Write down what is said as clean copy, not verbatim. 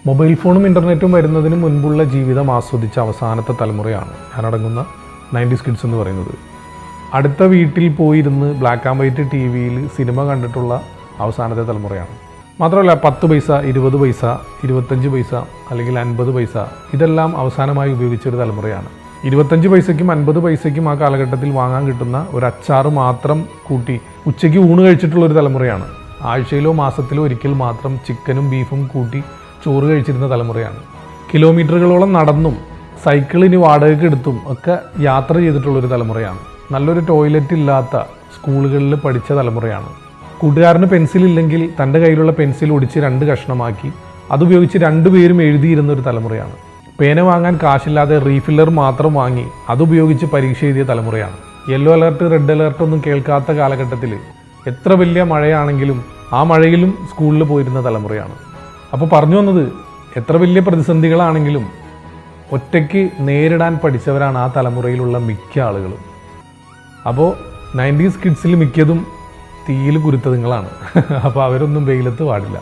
Mobile ഫോണും ഇൻ്റർനെറ്റും വരുന്നതിന് മുൻപുള്ള ജീവിതം ആസ്വദിച്ച അവസാനത്തെ തലമുറയാണ് ഞാനടങ്ങുന്ന 90s കിഡ്സ് എന്ന് പറയുന്നത്. അടുത്ത വീട്ടിൽ പോയിരുന്ന് ബ്ലാക്ക് ആൻഡ് വൈറ്റ് ടി വിയിൽ സിനിമ കണ്ടിട്ടുള്ള അവസാനത്തെ തലമുറയാണ്. മാത്രമല്ല 10 പൈസ, 20 പൈസ, 25 പൈസ അല്ലെങ്കിൽ 50 പൈസ ഇതെല്ലാം അവസാനമായി ഉപയോഗിച്ചൊരു തലമുറയാണ്. 25 പൈസയ്ക്കും 50 പൈസയ്ക്കും ആ കാലഘട്ടത്തിൽ വാങ്ങാൻ കിട്ടുന്ന ഒരു അച്ചാറ് മാത്രം കൂട്ടി ഉച്ചയ്ക്ക് ഊണ് കഴിച്ചിട്ടുള്ളൊരു തലമുറയാണ്. ആഴ്ചയിലോ മാസത്തിലോ ഒരിക്കൽ മാത്രം ചിക്കനും ബീഫും കൂട്ടി ചോറ് കഴിച്ചിരുന്ന തലമുറയാണ്. കിലോമീറ്ററുകളോളം നടന്നും സൈക്കിളിന് വാടകയ്ക്ക് എടുത്തും ഒക്കെ യാത്ര ചെയ്തിട്ടുള്ളൊരു തലമുറയാണ്. നല്ലൊരു ടോയ്ലറ്റ് ഇല്ലാത്ത സ്കൂളുകളിൽ പഠിച്ച തലമുറയാണ്. കൂട്ടുകാരന് പെൻസിലില്ലെങ്കിൽ തൻ്റെ കയ്യിലുള്ള പെൻസിൽ ഒടിച്ച് 2 കഷ്ണമാക്കി അതുപയോഗിച്ച് 2 പേരും എഴുതിയിരുന്ന ഒരു തലമുറയാണ്. പേന വാങ്ങാൻ കാശില്ലാതെ റീഫില്ലർ മാത്രം വാങ്ങി അതുപയോഗിച്ച് പരീക്ഷ എഴുതിയ തലമുറയാണ്. യെല്ലോ അലർട്ട്, റെഡ് അലർട്ട് ഒന്നും കേൾക്കാത്ത കാലഘട്ടത്തിൽ എത്ര വലിയ മഴയാണെങ്കിലും ആ മഴയിലും സ്കൂളിൽ പോയിരുന്ന തലമുറയാണ്. അപ്പോൾ പറഞ്ഞു വന്നത്, എത്ര വലിയ പ്രതിസന്ധികളാണെങ്കിലും ഒറ്റയ്ക്ക് നേരിടാൻ പഠിച്ചവരാണ് ആ തലമുറയിലുള്ള മിക്ക ആളുകളും. അപ്പോൾ 90s കിഡ്സിൽ മിക്കതും തീയിൽ കുരുത്തതുങ്ങളാണ്. അപ്പോൾ അവരൊന്നും വെയിലത്ത് പാടില്ല.